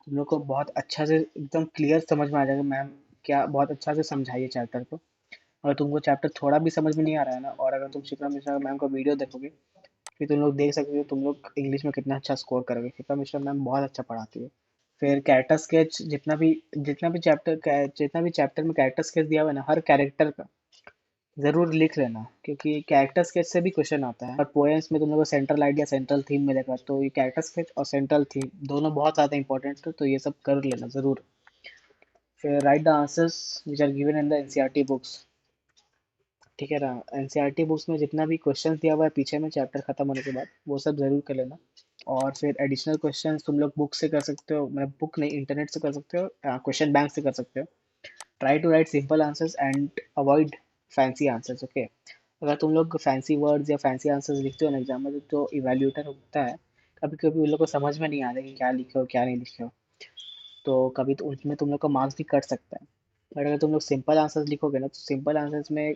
तुम लोग को बहुत अच्छा से एकदम क्लियर समझ में आ जाएगा मैम क्या बहुत अच्छा से समझाइए चैप्टर को। अगर तुमको चैप्टर थोड़ा भी समझ में नहीं आ रहा है ना, और अगर तुम शिप्रा मिश्रा मैम का वीडियो देखोगे, फिर तुम लोग देख सकते हो तुम लोग इंग्लिश में कितना अच्छा स्कोर करोगे, शिप्रा मिश्रा मैम बहुत अच्छा पढ़ाती है। फिर कैरेक्टर स्केच, जितना भी चैप्टर में कैरेक्टर स्केच दिया हुआ है ना हर कैरेक्टर का, ज़रूर लिख लेना, क्योंकि कैरेक्टर स्केच से भी क्वेश्चन आता है। और पोएम्स में तुम लोग को सेंट्रल आइडिया सेंट्रल थीम मिलेगा, तो ये कैरेक्टर स्केच और सेंट्रल थीम दोनों बहुत ज़्यादा इंपॉर्टेंट है, तो ये सब कर लेना ज़रूर। फिर write the answers which are given in the NCERT books, ठीक है ना। एनसीईआरटी बुक्स में जितना भी क्वेश्चन दिया हुआ है पीछे में चैप्टर खत्म होने के बाद, वो सब ज़रूर कर लेना। और फिर एडिशनल क्वेश्चंस तुम लोग बुक से कर सकते हो, मतलब बुक नहीं इंटरनेट से कर सकते हो, क्वेश्चन बैंक से कर सकते हो। Try to write simple answers and avoid fancy answers, okay. अगर तुम लोग फैंसी वर्ड्स या फैंसी आंसर्स लिखते हो ना एग्जाम में, तो इवेल्यूएटर होता है, कभी कभी उन लोग को समझ में नहीं आता कि क्या लिखे हो क्या नहीं लिखे हो, तो कभी तो उसमें तुम लोग का मार्क्स भी कट सकता है। बट अगर तुम लोग सिंपल आंसर्स लिखोगे ना, तो सिंपल आंसर्स में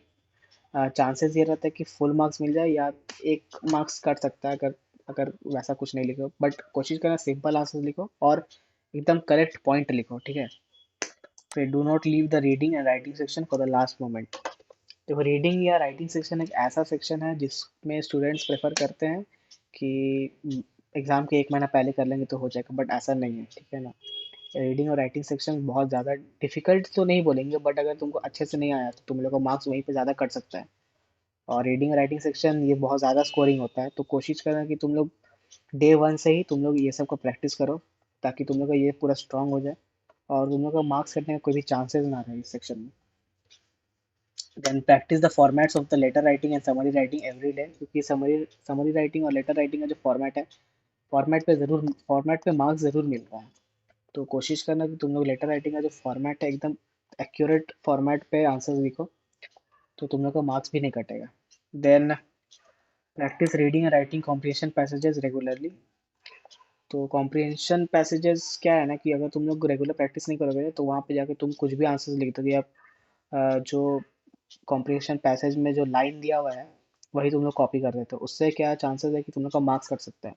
चांसेस ये रहता है कि फुल मार्क्स मिल जाए या एक मार्क्स कट सकता है, अगर अगर वैसा कुछ नहीं लिखो। बट कोशिश करना सिंपल आंसर्स लिखो और एकदम करेक्ट पॉइंट लिखो, ठीक है। फिर do not leave the reading and writing section for the last moment. देखो रीडिंग या राइटिंग सेक्शन एक ऐसा सेक्शन है जिसमें स्टूडेंट्स प्रेफर करते हैं कि एग्ज़ाम के 1 महीना पहले कर लेंगे तो हो जाएगा, बट ऐसा नहीं है, ठीक है ना। रीडिंग और राइटिंग सेक्शन बहुत ज़्यादा डिफिकल्ट तो नहीं बोलेंगे, बट अगर तुमको अच्छे से नहीं आया तो तुम लोग का मार्क्स वहीं पे ज़्यादा कट सकता है। और रीडिंग राइटिंग सेक्शन ये बहुत ज़्यादा स्कोरिंग होता है, तो कोशिश करना कि तुम लोग डे वन से ही तुम लोग ये सब को प्रैक्टिस करो, ताकि तुम लोग का ये पूरा स्ट्रांग हो जाए और तुम लोग का मार्क्स कटने का कोई भी चांसेस ना रहे इस सेक्शन में। Then practice the formats of the letter writing and summary writing every day, क्योंकि समरी राइटिंग और लेटर राइटिंग का जो फॉर्मेट है, फॉर्मेट पे मार्क्स ज़रूर मिल रहा है। तो कोशिश करना कि तुम लोग लेटर राइटिंग का जो फॉर्मेट है एकदम एक्यूरेट फॉर्मेट पे आंसर्स लिखो, तो तुम लोग का मार्क्स भी नहीं कटेगा। Then practice reading and writing comprehension passages regularly. तो कॉम्प्रिहेंशन पैसेजेस क्या है ना, कि अगर तुम लोग रेगुलर प्रैक्टिस नहीं करोगे तो वहाँ पे जाके तुम कुछ भी आंसर्स लिख दोगे। आप जो कॉम्प्रिहेंशन पैसेज में जो लाइन दिया हुआ है वही तुम लोग कॉपी कर देते हो, उससे क्या चांसेस है कि तुम लोग का मार्क्स कट सकता है।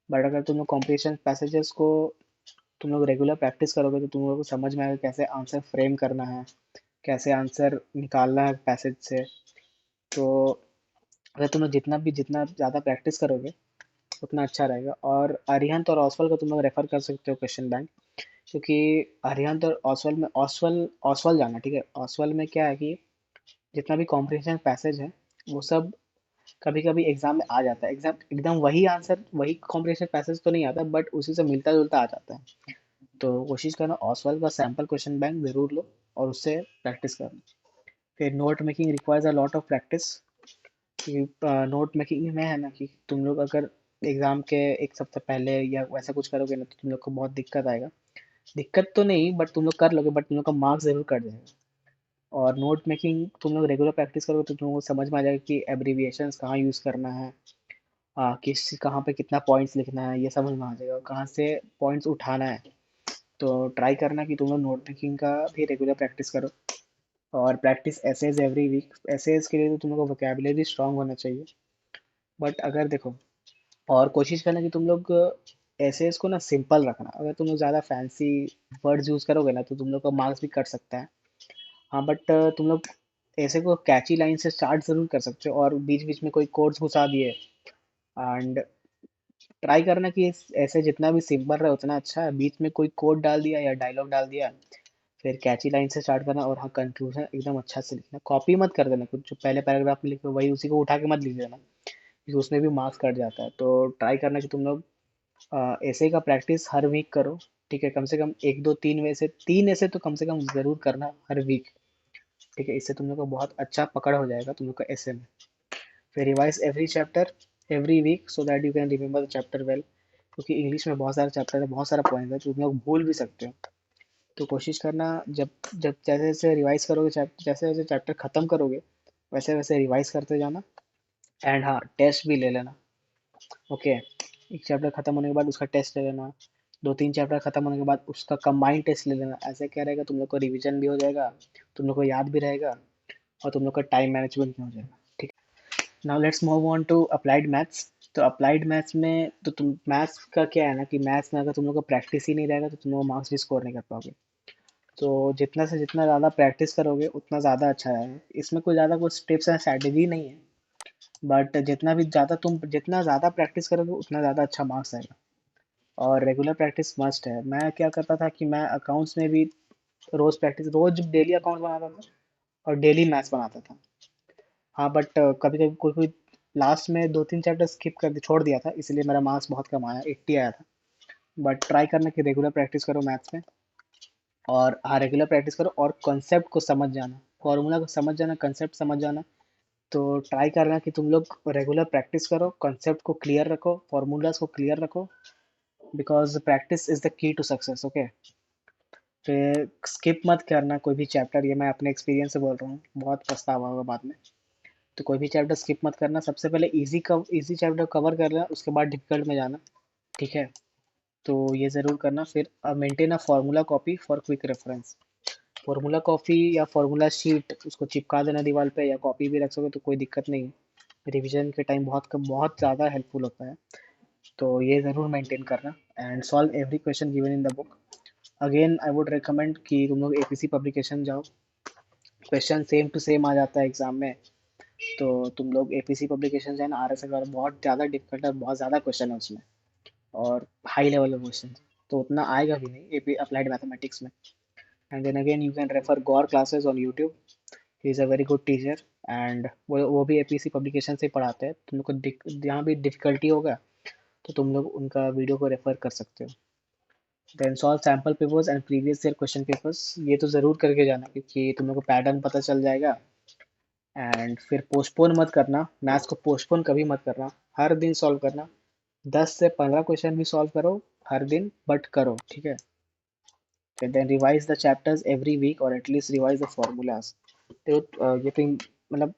बट अगर तुम लोग कॉम्प्रिहेंशन पैसेजेस को तुम लोग रेगुलर प्रैक्टिस करोगे तो तुम लोगों को समझ में आएगा कैसे आंसर फ्रेम करना है, कैसे आंसर निकालना है पैसेज से। तो अगर तुम लोग जितना ज़्यादा प्रैक्टिस करोगे उतना अच्छा रहेगा। और अरिहंत और ऑसवाल का तुम लोग रेफर कर सकते हो क्वेश्चन बैंक, क्योंकि अरिहंत और ऑसवाल में ऑसवाल जाना, ठीक है। ऑसवाल में क्या है कि जितना भी कॉम्प्रिहेंशन पैसेज है वो सब कभी कभी एग्जाम में आ जाता है। एग्जाम एकदम वही आंसर वही कॉम्प्रिहेंशन पैसेज तो नहीं आता, बट उसी से मिलता जुलता आ जाता है। तो कोशिश करना ऑसवाल का सैम्पल क्वेश्चन बैंक ज़रूर लो और उससे प्रैक्टिस करना। फिर note making requires a lot of practice. Note making में है ना कि तुम लोग अगर एग्ज़ाम के एक सप्ताह पहले या वैसा कुछ करोगे ना तो तुम लोग को बहुत दिक्कत आएगा। दिक्कत तो नहीं, बट तुम लोग कर लोगे, बट तुम लोग का मार्क्स ज़रूर कट जाएगा। और नोट मेकिंग तुम लोग रेगुलर प्रैक्टिस करोगे तो तुम लोग को समझ में आ जाएगा कि एब्रीविएशंस कहाँ यूज़ करना है, किस कहाँ पे कितना पॉइंट्स लिखना है, ये समझ में आ जाएगा, और कहाँ से पॉइंट्स उठाना है। तो ट्राई करना कि तुम लोग नोट मेकिंग का भी रेगुलर प्रैक्टिस करो। और practice essays every week. Essays के लिए तो तुम लोग को वोकेबलरी स्ट्रांग होना चाहिए। बट अगर देखो, और कोशिश करना कि तुम लोग एसेज को ना सिंपल रखना। अगर तुम लोग ज़्यादा फैंसी वर्ड्स यूज़ करोगे ना तो तुम लोग का मार्क्स भी कट सकता है। हाँ, बट तुम लोग ऐसे को कैची लाइन से स्टार्ट ज़रूर कर सकते हो और बीच बीच में कोई कोड्स घुसा दिए। एंड ट्राई करना कि ऐसे जितना भी सिंपल रहे उतना अच्छा है। बीच में कोई कोड डाल दिया या डायलॉग डाल दिया, फिर कैची लाइन से स्टार्ट करना। और हाँ, कंक्लूजन एकदम अच्छा से लिखना, कॉपी मत कर देना। कुछ जो पहले पैराग्राफ में लिखे वही उसी को उठा के मत लिख देना, क्योंकि उसमें भी मार्क्स कट जाता है। तो ट्राई करना कि तुम लोग ऐसे का प्रैक्टिस हर वीक करो, ठीक है। कम से कम एक दो तीन ऐसे तो कम से कम ज़रूर करना हर वीक, ठीक है। इससे तुम लोग का बहुत अच्छा पकड़ हो जाएगा तुम लोग का ऐसे में। फिर revise every chapter every week so that you can remember the chapter well, क्योंकि इंग्लिश में बहुत सारे चैप्टर है, बहुत सारा पॉइंट है जो तुम लोग भूल भी सकते हो। तो कोशिश करना जब जब जैसे जैसे रिवाइज करोगे चैप्टर, जैसे जैसे चैप्टर ख़त्म करोगे वैसे वैसे रिवाइज करते जाना। एंड हाँ, टेस्ट भी ले लेना, ओके। एक चैप्टर ख़त्म होने के बाद उसका टेस्ट ले लेना, दो तीन चैप्टर ख़त्म होने के बाद उसका कंबाइंड टेस्ट ले लेना। ऐसे क्या रहेगा, तुम लोग को रिवीजन भी हो जाएगा, तुम लोग को याद भी रहेगा, और तुम लोग का टाइम मैनेजमेंट भी हो जाएगा, ठीक है। Now let's move on to applied maths. तो अप्लाइड मैथ्स में तो तुम मैथ्स का क्या है ना कि मैथ्स में अगर तुम लोग का प्रैक्टिस ही नहीं रहेगा तो तुम लोग मार्क्स भी स्कोर नहीं कर पाओगे। तो जितना से जितना ज़्यादा प्रैक्टिस करोगे उतना ज़्यादा अच्छा रहेगा। इसमें कोई ज़्यादा कुछ टिप्स एंड स्ट्रैटेजी नहीं है, बट जितना ज़्यादा प्रैक्टिस करोगे उतना ज़्यादा अच्छा मार्क्स आएगा। और रेगुलर प्रैक्टिस मस्ट है। मैं क्या करता था कि मैं अकाउंट्स में भी रोज़ डेली अकाउंट बनाता था और डेली मैथ्स बनाता था। हाँ, बट कभी कभी कोई कोई लास्ट में दो तीन चैप्टर स्किप कर छोड़ दिया था, इसलिए मेरा मार्क्स बहुत कम आया, 80 आया था। बट ट्राई करना कि रेगुलर प्रैक्टिस करो मैथ्स में। और हाँ, रेगुलर प्रैक्टिस करो और कॉन्सेप्ट को समझ जाना, फॉर्मूला को समझ जाना, कंसेप्ट समझ जाना। तो ट्राई करना कि तुम लोग रेगुलर प्रैक्टिस करो, कॉन्सेप्ट को क्लियर रखो, फार्मूलाज को क्लियर रखो, because practice is the key to success, okay. फिर स्किप मत करना कोई भी चैप्टर, ये मैं अपने एक्सपीरियंस से बोल रहा हूँ, बहुत पछतावा होगा बाद में। तो कोई भी चैप्टर स्किप मत करना, सबसे पहले इजी चैप्टर कवर कर लेना, उसके बाद डिफिकल्ट में जाना, ठीक है। तो ये ज़रूर करना। फिर maintain a formula copy for quick reference. Formula copy या फार्मूला शीट उसको चिपका देना दीवार पे, या कॉपी भी रख सको तो कोई दिक्कत नहीं है। रिवीजन के टाइम बहुत ज़्यादा हेल्पफुल होता है। तो ये ज़रूर मेंटेन करना। And solve every question given in the book. Again I would recommend कि तुम लोग एपीसी पब्लिकेशन जाओ, क्वेश्चन सेम टू सेम आ जाता है एग्जाम में। तो तुम लोग एपीसी पब्लिकेशन जाए ना, आर एस अगर बहुत ज़्यादा डिफिकल्ट है, बहुत ज़्यादा क्वेश्चन है उसमें, और हाई लेवल का क्वेश्चन, तो उतना आएगा भी नहीं एपी अप्लाइड मैथमेटिक्स में। And then again you can refer Gaur classes on YouTube, he is a very good teacher and वो भी एपीसी पब्लिकेशन से पढ़ाते हैं। तुम लोग को जहाँ भी डिफ़िकल्टी होगा तो तुम लोग उनका वीडियो को रेफ़र कर सकते हो। Then solve sample papers and previous year question papers, ये तो ज़रूर करके जाना क्योंकि तुम लोग को पैटर्न पता चल जाएगा। एंड फिर पोस्टपोन मत करना, मैथ्स को पोस्टपोन कभी मत करना, हर दिन सॉल्व करना। 10 से 15 क्वेश्चन भी सॉल्व करो हर दिन, बट करो, ठीक है। Then revise the chapters every week और एटलीस्ट रिवाइज द फॉर्मूलाज। तो ये तो मतलब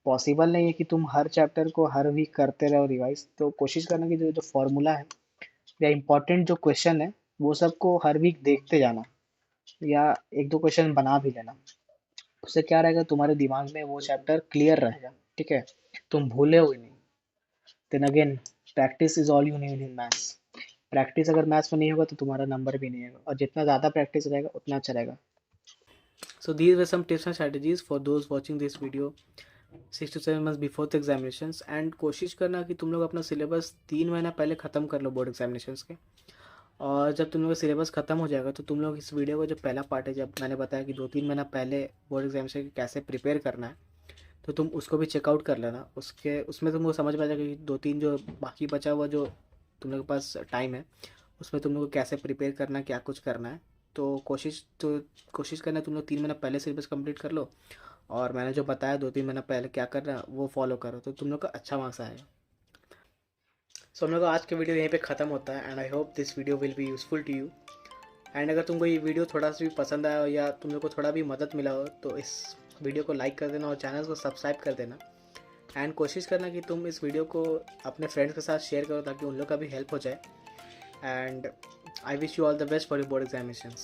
पॉसिबल नहीं है कि तुम हर चैप्टर को हर वीक करते रहो रिवाइज। तो कोशिश करना कि जो जो फॉर्मूला है या इम्पोर्टेंट जो क्वेश्चन है वो सबको हर वीक देखते जाना, या एक दो क्वेश्चन बना भी लेना। उससे क्या रहेगा, तुम्हारे दिमाग में वो चैप्टर क्लियर रहेगा, ठीक है, तुम भूले हुए नहीं। Then again, practice is all you need in maths. Practice अगर मैथ्स में नहीं होगा तो तुम्हारा नंबर भी नहीं आएगा, और जितना ज़्यादा प्रैक्टिस रहेगा उतना अच्छा रहेगा। So these were some tips and strategies for those watching this video 6 to 7 months before the examinations। and कोशिश करना कि तुम लोग अपना सिलेबस 3 महीना पहले ख़त्म कर लो बोर्ड एग्जामिनेशंस के। और जब तुम लोग का सिलेबस ख़त्म हो जाएगा तो तुम लोग इस वीडियो का जो पहला पार्ट है, जब मैंने बताया कि 2-3 महीना पहले बोर्ड एग्जामिनेशन के कैसे प्रिपेयर करना है, तो तुम उसको भी चेकआउट कर लेना। उसमें तुमको समझ में आ जाएगा कि 2-3 जो बाकी बचा हुआ जो तुम लोग के पास टाइम है, उसमें तुम लोग को कैसे प्रिपेयर करना है, क्या कुछ करना है। तो कोशिश करना तुम लोग 3 महीना पहले सिलेबस कंप्लीट कर लो, और मैंने जो बताया 2-3 महीना पहले क्या करना है वो फॉलो करो, तो तुम लोग का अच्छा मार्क्स आएगा। सो हम लोग का आज का वीडियो यहीं पे ख़त्म होता है, and I hope this video will be useful to you. एंड अगर तुमको ये वीडियो थोड़ा सा भी पसंद आया हो या तुम लोग को थोड़ा भी मदद मिला हो तो इस वीडियो को लाइक कर देना और चैनल को सब्सक्राइब कर देना। एंड कोशिश करना कि तुम इस वीडियो को अपने फ्रेंड्स के साथ शेयर करो ताकि उन लोग का भी हेल्प हो जाए। And I wish you all the best for your board examinations.